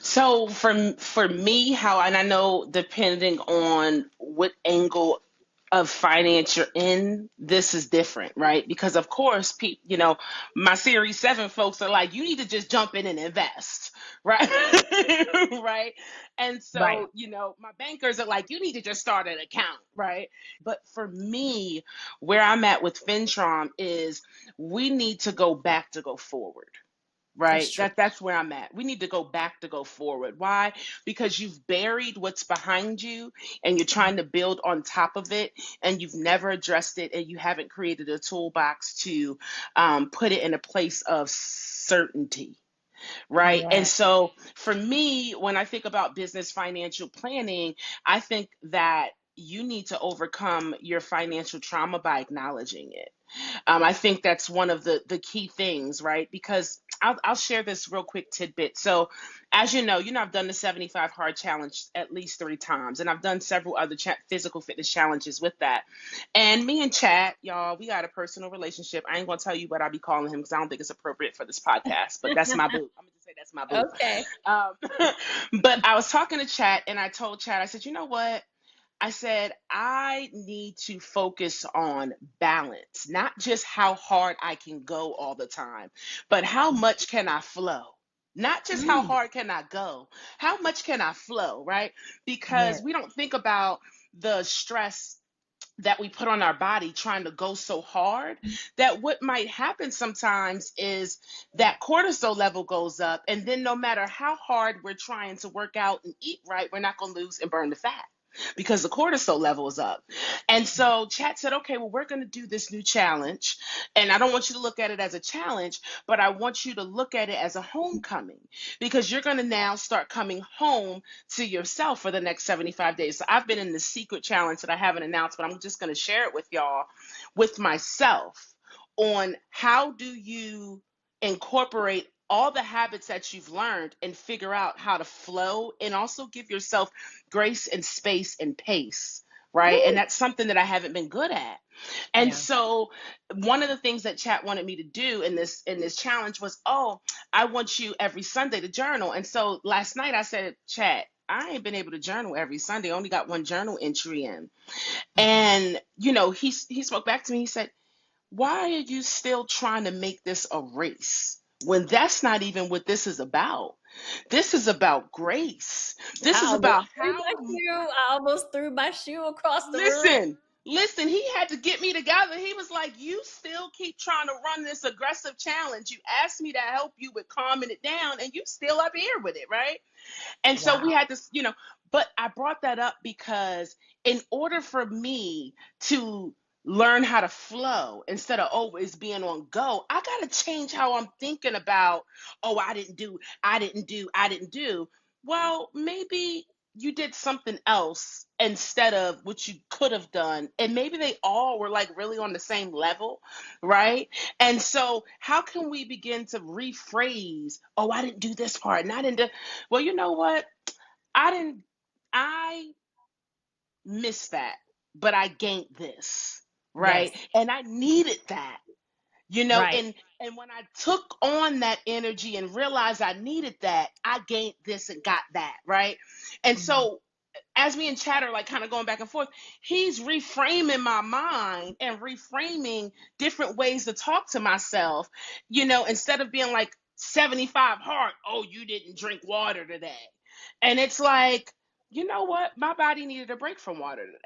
[SPEAKER 2] So for me, how, and I know depending on what angle of finance you're in, this is different, right? Because of course, my Series 7 folks are like, you need to just jump in and invest, right? Right? And
[SPEAKER 1] Right.
[SPEAKER 2] so, my bankers are like, you need to just start an account, right? But for me, where I'm at with FinTron is we need to go back to go forward.
[SPEAKER 1] That's
[SPEAKER 2] Right.
[SPEAKER 1] true.
[SPEAKER 2] That's where I'm at. We need to go back to go forward. Why? Because you've buried what's behind you and you're trying to build on top of it, and you've never addressed it, and you haven't created a toolbox to put it in a place of certainty. Right. And
[SPEAKER 1] Yeah.
[SPEAKER 2] so for me, when I think about business financial planning, I think that you need to overcome your financial trauma by acknowledging it. I think that's one of the key things, right? Because I'll share this real quick tidbit. So, as I've done the 75 hard challenge at least 3 times, and I've done several other physical fitness challenges with that. And me and Chad, y'all, we got a personal relationship. I ain't gonna tell you what I be calling him because I don't think it's appropriate for this podcast. But that's my boo. I'm gonna just say that's my boo.
[SPEAKER 1] Okay.
[SPEAKER 2] Um, but I was talking to Chad, and I told Chad, I said, you know what? I said, I need to focus on balance, not just how hard I can go all the time, but how much can I flow? Not just how
[SPEAKER 1] Mm.
[SPEAKER 2] hard can I go, how much can I flow, right?
[SPEAKER 1] Yeah.
[SPEAKER 2] Because we don't think about the stress that we put on our body trying to go so hard, that what might happen sometimes is that cortisol level goes up, and then no matter how hard we're trying to work out and eat right, we're not going to lose and burn the fat because the cortisol level is up. And so chat said, okay, well, we're going to do this new challenge, and I don't want you to look at it as a challenge, but I want you to look at it as a homecoming, because you're going to now start coming home to yourself for the next 75 days. So I've been in the secret challenge that I haven't announced, but I'm just going to share it with y'all, with myself, on how do you incorporate all the habits that you've learned and figure out how to flow, and also give yourself grace and space and pace, right? And
[SPEAKER 1] Woo.
[SPEAKER 2] that's something that I haven't been good at. And
[SPEAKER 1] Yeah.
[SPEAKER 2] so one of the things that chat wanted me to do in this challenge was, oh, I want you every Sunday to journal. And so last night I said, chat, I ain't been able to journal every Sunday. I only got one journal entry in.
[SPEAKER 1] Mhm.
[SPEAKER 2] And he spoke back to me. He said, why are you still trying to make this a race when that's not even what this is about? This is about grace. This
[SPEAKER 1] I
[SPEAKER 2] is
[SPEAKER 1] almost
[SPEAKER 2] about
[SPEAKER 1] threw
[SPEAKER 2] how.
[SPEAKER 1] my shoe. I almost threw my shoe across the room.
[SPEAKER 2] Listen, he had to get me together. He was like, you still keep trying to run this aggressive challenge. You asked me to help you with calming it down, and you still up here with it, right? And so we
[SPEAKER 1] Wow.
[SPEAKER 2] had this, but I brought that up because in order for me to learn how to flow instead of always being on go, I got to change how I'm thinking about, oh, I didn't do. Well, maybe you did something else instead of what you could have done. And maybe they all were like really on the same level, right? And so, how can we begin to rephrase, oh, I didn't do this part and I didn't do, well, you know what? I didn't, I missed that, but I gained this,
[SPEAKER 1] Yes.
[SPEAKER 2] right? And I needed that,
[SPEAKER 1] Right.
[SPEAKER 2] and when I took on that energy and realized I needed that, I gained this and got that, right? And
[SPEAKER 1] Mhm.
[SPEAKER 2] so as me and Chatter like kind of going back and forth, he's reframing my mind and reframing different ways to talk to myself, instead of being like 75 hard, oh, you didn't drink water today. And it's like, you know what? My body needed a break from water today.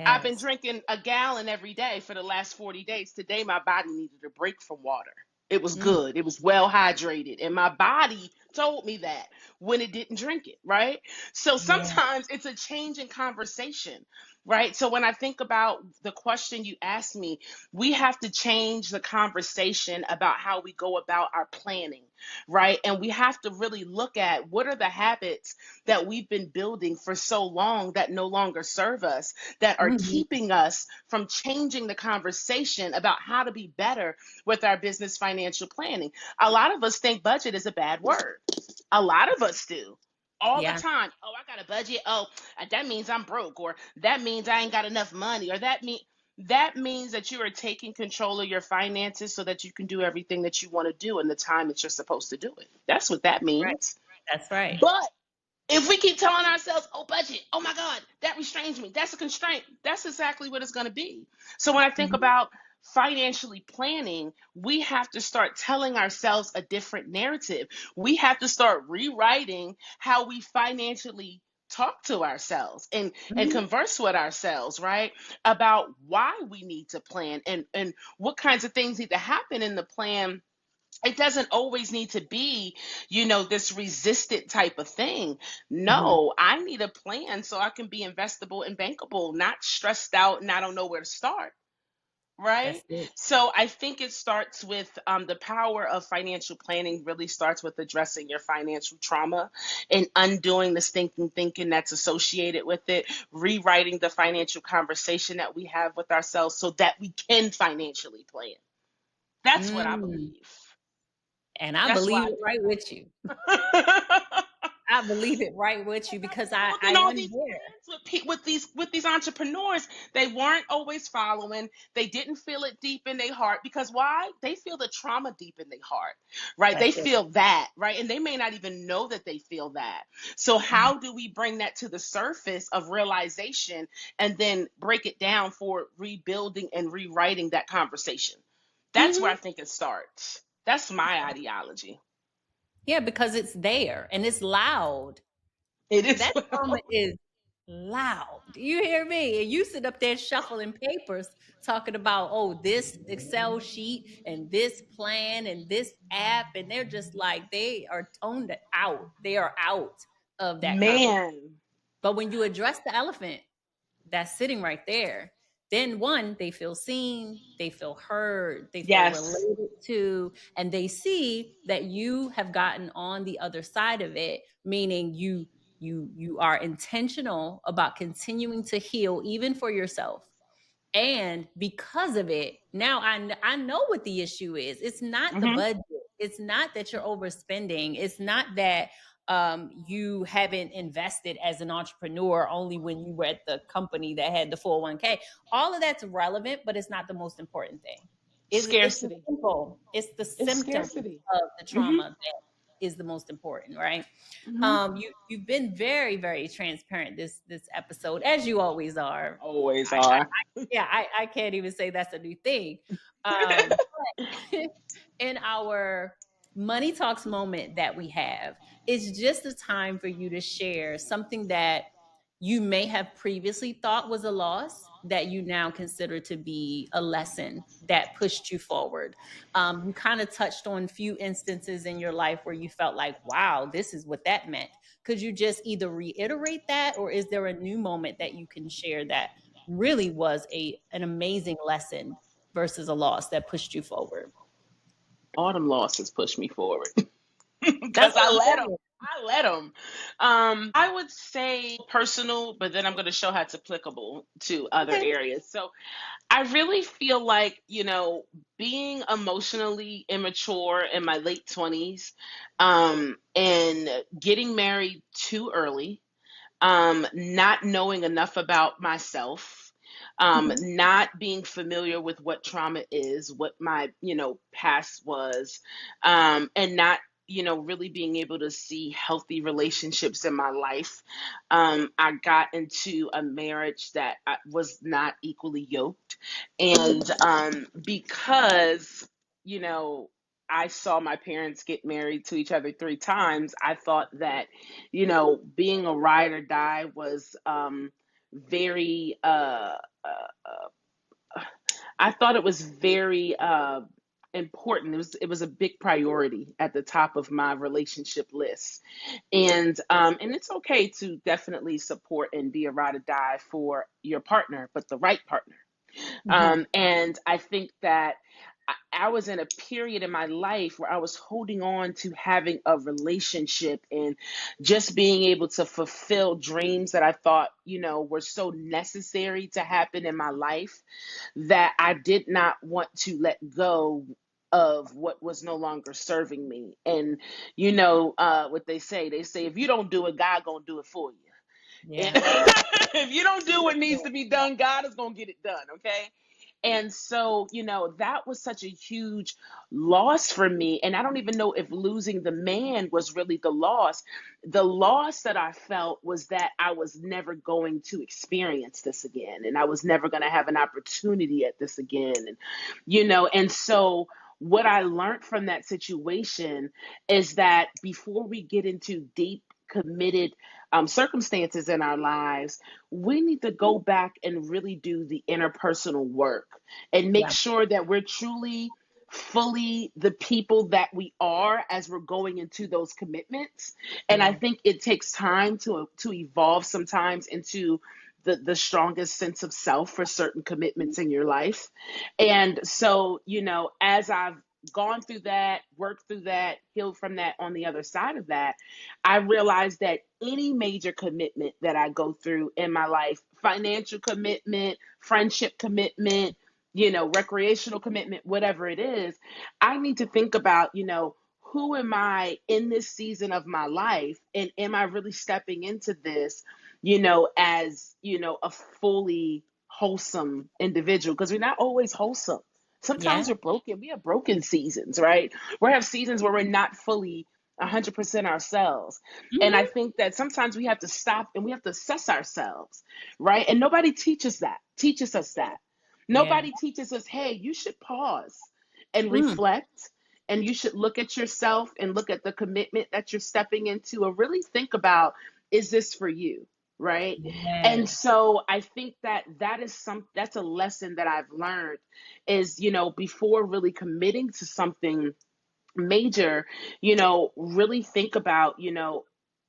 [SPEAKER 2] I've been
[SPEAKER 1] Yes.
[SPEAKER 2] drinking a gallon every day for the last 40 days. Today, my body needed a break from water. It was
[SPEAKER 1] Mm.
[SPEAKER 2] good. It was well hydrated. And my body told me that when it didn't drink it, right? So
[SPEAKER 1] Yeah.
[SPEAKER 2] sometimes it's a change in conversation, right? So when I think about the question you asked me, we have to change the conversation about how we go about our planning, right? And we have to really look at what are the habits that we've been building for so long that no longer serve us, that are
[SPEAKER 1] Mhm.
[SPEAKER 2] keeping us from changing the conversation about how to be better with our business financial planning. A lot of us think budget is a bad word. A lot of us do. All the
[SPEAKER 1] Yeah.
[SPEAKER 2] time. Oh, I got a budget. Oh, that means I'm broke, or that means I ain't got enough money, or that means that you are taking control of your finances so that you can do everything that you want to do in the time that you're supposed to do it. That's what that
[SPEAKER 1] Right.
[SPEAKER 2] means.
[SPEAKER 1] That's right.
[SPEAKER 2] But if we keep telling ourselves, oh, budget, oh my God, that restrains me, that's a constraint, that's exactly what it's going to be. So when I think
[SPEAKER 1] Mhm.
[SPEAKER 2] about financially planning, we have to start telling ourselves a different narrative. We have to start rewriting how we financially talk to ourselves and
[SPEAKER 1] Mhm.
[SPEAKER 2] converse with ourselves, right? About why we need to plan, and what kinds of things need to happen in the plan. It doesn't always need to be, this resistant type of thing.
[SPEAKER 1] Mhm.
[SPEAKER 2] No, I need a plan so I can be investable and bankable, not stressed out and I don't know where to start. Right.
[SPEAKER 1] That's it.
[SPEAKER 2] So I think it starts with, the power of financial planning really starts with addressing your financial trauma and undoing the stinking thinking that's associated with it, rewriting the financial conversation that we have with ourselves so that we can financially plan. That's what I
[SPEAKER 1] Mm.
[SPEAKER 2] believe.
[SPEAKER 1] And I
[SPEAKER 2] That's
[SPEAKER 1] believe
[SPEAKER 2] why
[SPEAKER 1] it right with you.
[SPEAKER 2] I do.
[SPEAKER 1] I believe it right with you
[SPEAKER 2] Because I've
[SPEAKER 1] because
[SPEAKER 2] been
[SPEAKER 1] I
[SPEAKER 2] building all
[SPEAKER 1] am
[SPEAKER 2] these
[SPEAKER 1] there.
[SPEAKER 2] plans with these entrepreneurs. They weren't always following. They didn't feel it deep in their heart, because why? They feel the trauma deep in their heart, right? They
[SPEAKER 1] That's it.
[SPEAKER 2] feel that, right? And they may not even know that they feel that. So
[SPEAKER 1] Mhm.
[SPEAKER 2] how do we bring that to the surface of realization and then break it down for rebuilding and rewriting that conversation? That's where I
[SPEAKER 1] Mhm.
[SPEAKER 2] think it starts. That's my ideology.
[SPEAKER 1] Yeah, because it's there and it's loud.
[SPEAKER 2] It is
[SPEAKER 1] That
[SPEAKER 2] loud.
[SPEAKER 1] trauma is loud. Do you hear me? And you sit up there shuffling papers talking about, oh, this Excel sheet and this plan and this app. And they're just like, they are toned out. They are out of that conversation.
[SPEAKER 2] Man.
[SPEAKER 1] But when you address the elephant that's sitting right there, then one, they feel seen, they feel heard, they feel
[SPEAKER 2] Yes.
[SPEAKER 1] related to, and they see that you have gotten on the other side of it, meaning you are intentional about continuing to heal even for yourself. And because of it, now I know what the issue is. It's not the
[SPEAKER 2] Hmm.
[SPEAKER 1] budget. It's not that you're overspending. It's not that you haven't invested as an entrepreneur only when you were at the company that had the 401k. All of that's relevant, but it's not the most important thing. It's the
[SPEAKER 2] Scarcity.
[SPEAKER 1] simple. It's the
[SPEAKER 2] It's
[SPEAKER 1] symptom
[SPEAKER 2] scarcity.
[SPEAKER 1] of the
[SPEAKER 2] Hmm.
[SPEAKER 1] trauma that is the most important, right?
[SPEAKER 2] Hmm.
[SPEAKER 1] You've been very, very transparent this episode, as you always are.
[SPEAKER 2] Always are.
[SPEAKER 1] Yeah, I can't even say that's a new thing. But in our money talks moment that we have, it's just a time for you to share something that you may have previously thought was a loss that you now consider to be a lesson that pushed you forward. You kind of touched on a few instances in your life where you felt like, wow, this is what that meant. Could you just either reiterate that, or is there a new moment that you can share that really was an amazing lesson versus a loss that pushed you forward?
[SPEAKER 2] Autumn losses push me forward
[SPEAKER 1] That's
[SPEAKER 2] because
[SPEAKER 1] what
[SPEAKER 2] I
[SPEAKER 1] I'm
[SPEAKER 2] let them.
[SPEAKER 1] saying.
[SPEAKER 2] I let them. I would say personal, but then I'm going to show how it's applicable to other
[SPEAKER 1] Okay.
[SPEAKER 2] areas. So I really feel like, being emotionally immature in my late 20s, and getting married too early, not knowing enough about myself,
[SPEAKER 1] Mhm.
[SPEAKER 2] not being familiar with what trauma is, what my, past was, and not, really being able to see healthy relationships in my life. I got into a marriage that was not equally yoked. And because, you know, I saw my parents get married to each other 3 times, I thought that, being a ride or die was very, I thought it was very important. It was a big priority at the top of my relationship list. And it's okay to definitely support and be a ride or die for your partner, but the right partner.
[SPEAKER 1] Mhm.
[SPEAKER 2] And I think that I was in a period in my life where I was holding on to having a relationship and just being able to fulfill dreams that I thought, were so necessary to happen in my life, that I did not want to let go of what was no longer serving me. And what they say, if you don't do it, God gonna do it for you. And
[SPEAKER 1] Yeah.
[SPEAKER 2] if you don't do what needs to be done, God is going to get it done. Okay. And so, that was such a huge loss for me. And I don't even know if losing the man was really the loss. The loss that I felt was that I was never going to experience this again. And I was never going to have an opportunity at this again. And so what I learned from that situation is that before we get into deep, committed circumstances in our lives, we need to go back and really do the interpersonal work and make
[SPEAKER 1] Yeah.
[SPEAKER 2] sure that we're truly, fully the people that we are as we're going into those commitments. And I
[SPEAKER 1] Yeah.
[SPEAKER 2] think it takes time to evolve sometimes into the strongest sense of self for certain commitments in your life. And so, as I've gone through that, worked through that, healed from that on the other side of that, I realized that any major commitment that I go through in my life, financial commitment, friendship commitment, recreational commitment, whatever it is, I need to think about, who am I in this season of my life? And am I really stepping into this, as, a fully wholesome individual? Because we're not always wholesome.
[SPEAKER 1] Yeah.
[SPEAKER 2] Sometimes we're broken. We have broken seasons, right? We have seasons where we're not fully 100% ourselves. And I
[SPEAKER 1] Mhm.
[SPEAKER 2] think that sometimes we have to stop and we have to assess ourselves, right? And nobody teaches us that.
[SPEAKER 1] Yeah.
[SPEAKER 2] Nobody teaches us, hey, you should pause and
[SPEAKER 1] Mm.
[SPEAKER 2] reflect and you should look at yourself and look at the commitment that you're stepping into and really think about, is this for you? Right. And
[SPEAKER 1] Yes.
[SPEAKER 2] so I think that that's a lesson that I've learned is, before really committing to something major, really think about,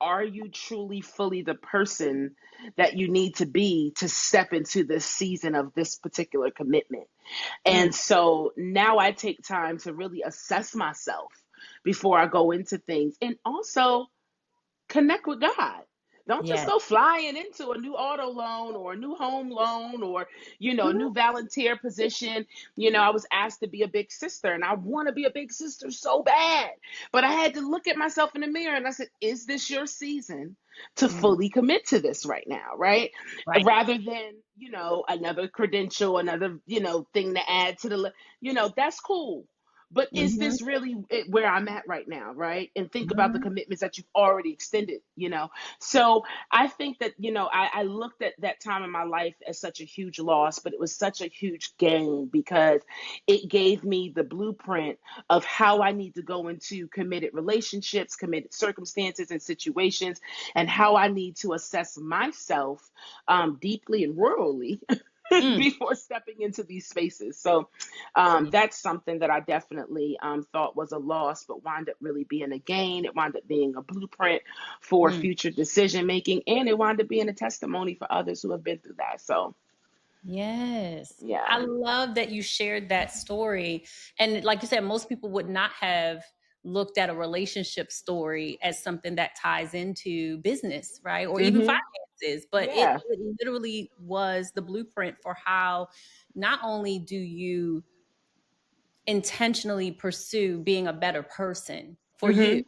[SPEAKER 2] are you truly fully the person that you need to be to step into this season of this particular commitment? And
[SPEAKER 1] Mm.
[SPEAKER 2] so now I take time to really assess myself before I go into things, and also connect with God. Don't just
[SPEAKER 1] Yes.
[SPEAKER 2] go flying into a new auto loan or a new home loan or, a new volunteer position. I was asked to be a big sister, and I want to be a big sister so bad. But I had to look at myself in the mirror and I said, is this your season to
[SPEAKER 1] Mm.
[SPEAKER 2] fully commit to this right now? Right.
[SPEAKER 1] Right.
[SPEAKER 2] Rather than, another credential, another, thing to add to the, that's cool. But is
[SPEAKER 1] Mm-hmm.
[SPEAKER 2] this really where I'm at right now, right? And think about the
[SPEAKER 1] Mm-hmm.
[SPEAKER 2] commitments that you've already extended. So I think that, I looked at that time in my life as such a huge loss, but it was such a huge gain because it gave me the blueprint of how I need to go into committed relationships, committed circumstances and situations, and how I need to assess myself deeply and rurally
[SPEAKER 1] Mm.
[SPEAKER 2] before stepping into these spaces. So that's something that I definitely thought was a loss, but wound up really being a gain. It wound up being a blueprint for
[SPEAKER 1] Mm.
[SPEAKER 2] future decision making, and it wound up being a testimony for others who have been through that. So,
[SPEAKER 1] Yes. I
[SPEAKER 2] yeah.
[SPEAKER 1] love that you shared that story. And like you said, most people would not have looked at a relationship story as something that ties into business, right? Or even
[SPEAKER 2] Hmm.
[SPEAKER 1] finances. But it,
[SPEAKER 2] Yeah.
[SPEAKER 1] it literally was the blueprint for how not only do you intentionally pursue being a better person for you,
[SPEAKER 2] Hmm.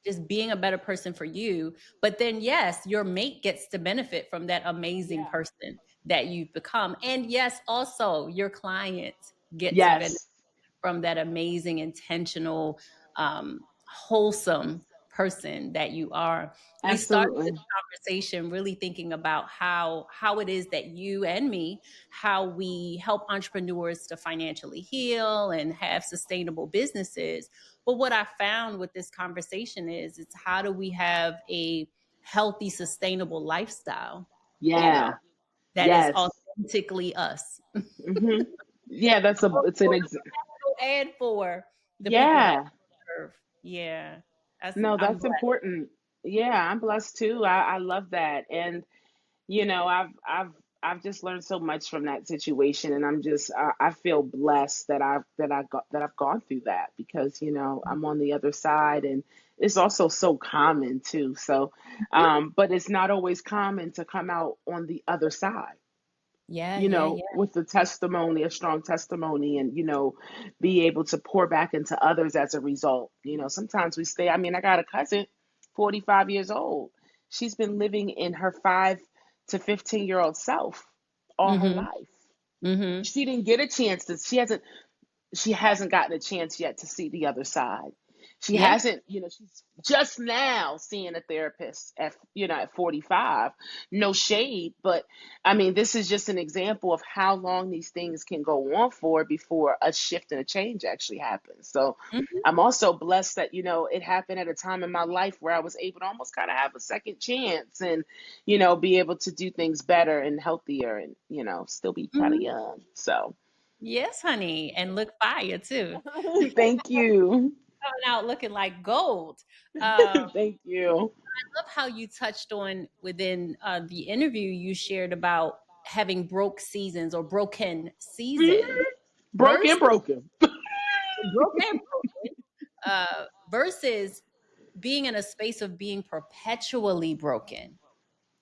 [SPEAKER 1] just being a better person for you. But then, yes, your mate gets to benefit from that amazing
[SPEAKER 2] Yeah.
[SPEAKER 1] person that you've become. And yes, also your clients get to benefit
[SPEAKER 2] Yes.
[SPEAKER 1] from that amazing, intentional, wholesome person that you are. We started this
[SPEAKER 2] Absolutely.
[SPEAKER 1] conversation really thinking about how it is that you and me, how we help entrepreneurs to financially heal and have sustainable businesses. But what I found with this conversation is it's how do we have a healthy, sustainable lifestyle, you know,
[SPEAKER 2] Yeah.
[SPEAKER 1] that is
[SPEAKER 2] Yes.
[SPEAKER 1] authentically us.
[SPEAKER 2] Hmm. Yeah. It's an
[SPEAKER 1] And for the people that
[SPEAKER 2] yeah.
[SPEAKER 1] we serve. Yeah.
[SPEAKER 2] No,
[SPEAKER 1] I'm
[SPEAKER 2] that's
[SPEAKER 1] blessed.
[SPEAKER 2] important. Yeah, I'm blessed too. I love that. And I've just learned so much from that situation, and I feel blessed that I've gone through that because I'm on the other side, and it's also so common too. So, but it's not always common to come out on the other side,
[SPEAKER 1] Yeah, yeah, yeah.
[SPEAKER 2] with the testimony, a strong testimony, and be able to pour back into others as a result. Sometimes we stay. I mean, I got a cousin, 45 years old. She's been living in her 5 to 15-year-old self all her
[SPEAKER 1] Mhm.
[SPEAKER 2] life.
[SPEAKER 1] Mhm.
[SPEAKER 2] She didn't get a chance to. She hasn't gotten a chance yet to see the other side. She
[SPEAKER 1] Yeah.
[SPEAKER 2] hasn't, she's just now seeing a therapist at 45. No shade, but I mean, this is just an example of how long these things can go on for before a shift and a change actually happens. So
[SPEAKER 1] Mhm.
[SPEAKER 2] I'm also blessed that, it happened at a time in my life where I was able to almost kind of have a second chance and, be able to do things better and healthier and, still be kind of
[SPEAKER 1] Mhm.
[SPEAKER 2] young. So
[SPEAKER 1] Yes, honey, and look fire too.
[SPEAKER 2] thank you.
[SPEAKER 1] Coming out looking like gold. I
[SPEAKER 2] Thank you.
[SPEAKER 1] love how you touched on within the interview you shared about having broke seasons or broken seasons
[SPEAKER 2] Mhm.
[SPEAKER 1] versus
[SPEAKER 2] Broken.
[SPEAKER 1] broken, versus being in a space of being perpetually broken.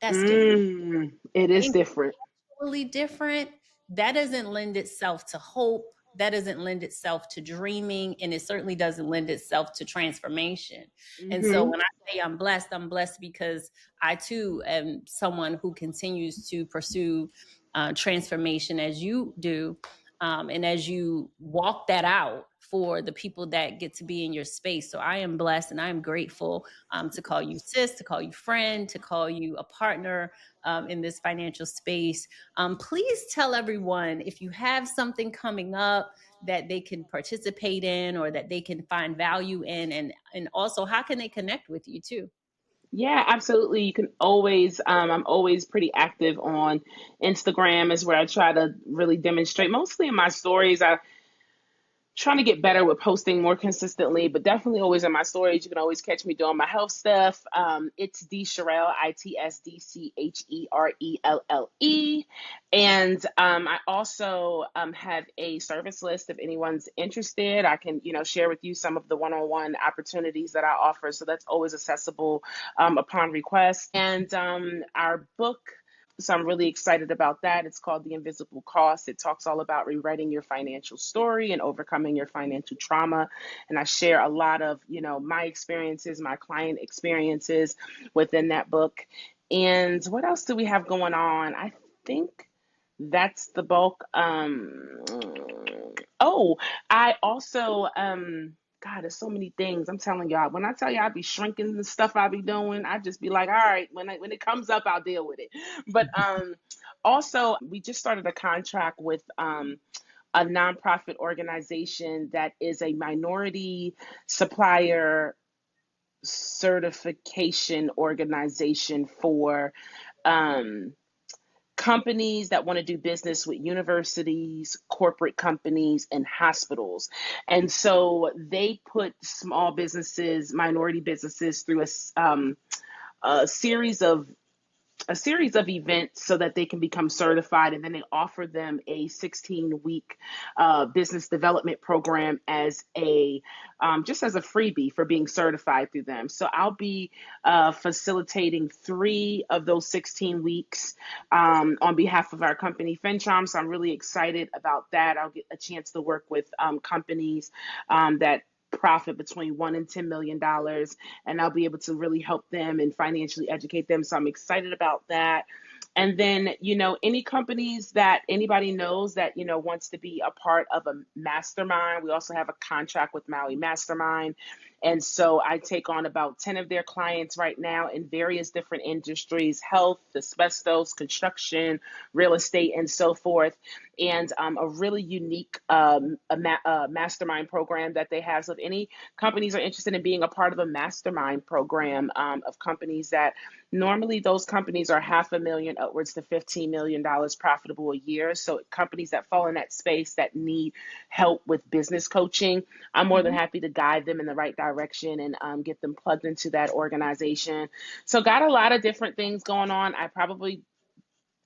[SPEAKER 1] That's different.
[SPEAKER 2] It is
[SPEAKER 1] Being
[SPEAKER 2] different.
[SPEAKER 1] totally different, that doesn't lend itself to hope. That doesn't lend itself to dreaming. And it certainly doesn't lend itself to transformation. And so
[SPEAKER 2] Hmm.
[SPEAKER 1] when I say I'm blessed because I too am someone who continues to pursue transformation as you do. And as you walk that out for the people that get to be in your space. So I am blessed and I am grateful to call you sis, to call you friend, to call you a partner in this financial space. Please tell everyone if you have something coming up, that they can participate in or that they can find value in, and also how can they connect with you too?
[SPEAKER 2] Yeah, absolutely. You can always, I'm always pretty active on Instagram, is where I try to really demonstrate, mostly in my stories. I trying to get better with posting more consistently, but definitely always in my stories. You can always catch me doing my health stuff. It's D Cherelle, ITSDCHERELLE. And I also have a service list. If anyone's interested, I can, share with you some of the one-on-one opportunities that I offer. So that's always accessible upon request. And our book, so I'm really excited about that. It's called The Invisible Cost. It talks all about rewriting your financial story and overcoming your financial trauma. And I share a lot of, my experiences, my client experiences within that book. And what else do we have going on? I think that's the bulk. Oh, I also God, there's so many things. I'm telling y'all. When I tell you I be shrinking the stuff I be doing, I just be like, all right, when it comes up, I'll deal with it. But also, we just started a contract with a nonprofit organization that is a minority supplier certification organization for um, companies that want to do business with universities, corporate companies, and hospitals. And so they put small businesses, minority businesses through a series of events so that they can become certified, and then they offer them a 16-week business development program as a just as a freebie for being certified through them. So I'll be facilitating 3 of those 16 weeks on behalf of our company Fintrom. So I'm really excited about that. I'll get a chance to work with companies that profit between $1 and $10 million, and I'll be able to really help them and financially educate them. So I'm excited about that. And then, any companies that anybody knows that, wants to be a part of a mastermind, we also have a contract with Maui Mastermind. And so I take on about 10 of their clients right now in various different industries: health, asbestos, construction, real estate, and so forth. And a really unique mastermind program that they have. So if any companies are interested in being a part of a mastermind program of companies that normally those companies are $500,000 upwards to $15 million profitable a year. So companies that fall in that space that need help with business coaching, I'm more than
[SPEAKER 1] Mhm.
[SPEAKER 2] happy to guide them in the right direction and get them plugged into that organization. So got a lot of different things going on. I probably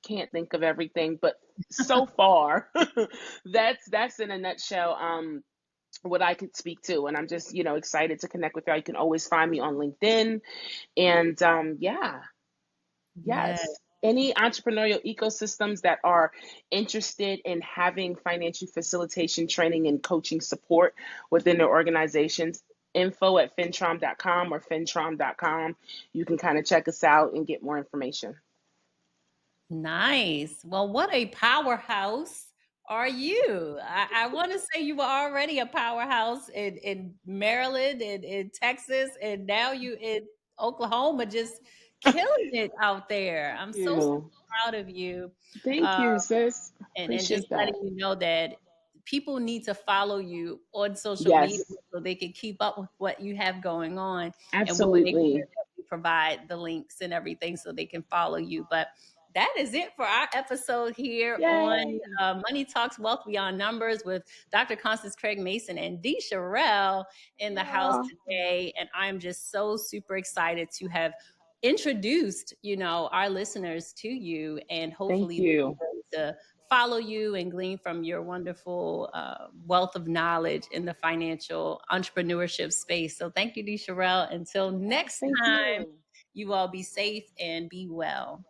[SPEAKER 2] can't think of everything, but so far, that's in a nutshell. What I could speak to, and I'm just excited to connect with y'all. You can always find me on LinkedIn, and yeah.
[SPEAKER 1] Yeah.
[SPEAKER 2] Yes. Any entrepreneurial ecosystems that are interested in having financial facilitation training and coaching support within their organizations, info@fintrom.com or fintrom.com. You can kind of check us out and get more information.
[SPEAKER 1] Nice. Well, what a powerhouse are you? I want to say you were already a powerhouse in Maryland and in Texas, and now you in Oklahoma, just killing it out there. I'm so, so
[SPEAKER 2] You.
[SPEAKER 1] proud of you.
[SPEAKER 2] Thank
[SPEAKER 1] Uh,
[SPEAKER 2] you, sis.
[SPEAKER 1] and just
[SPEAKER 2] Appreciate that.
[SPEAKER 1] letting you know that people need to follow you on social media
[SPEAKER 2] Yes,
[SPEAKER 1] so they can keep up with what you have going on, and we'll make sure
[SPEAKER 2] absolutely.
[SPEAKER 1] that we provide the links and everything so they can follow you. But that is it for our episode here on
[SPEAKER 2] Yay.
[SPEAKER 1] Money Talks Wealth Beyond Numbers with Dr. Constance Craig-Mason and D. Cherelle in the house
[SPEAKER 2] Yeah.
[SPEAKER 1] today. And I'm just so super excited to have introduced, our listeners to you, and
[SPEAKER 2] Thank
[SPEAKER 1] hopefully
[SPEAKER 2] you.
[SPEAKER 1] to follow you and glean from your wonderful wealth of knowledge in the financial entrepreneurship space. So thank you, D. Cherelle. Until
[SPEAKER 2] Yes,
[SPEAKER 1] next
[SPEAKER 2] thank
[SPEAKER 1] time,
[SPEAKER 2] you.
[SPEAKER 1] you all be safe and be well.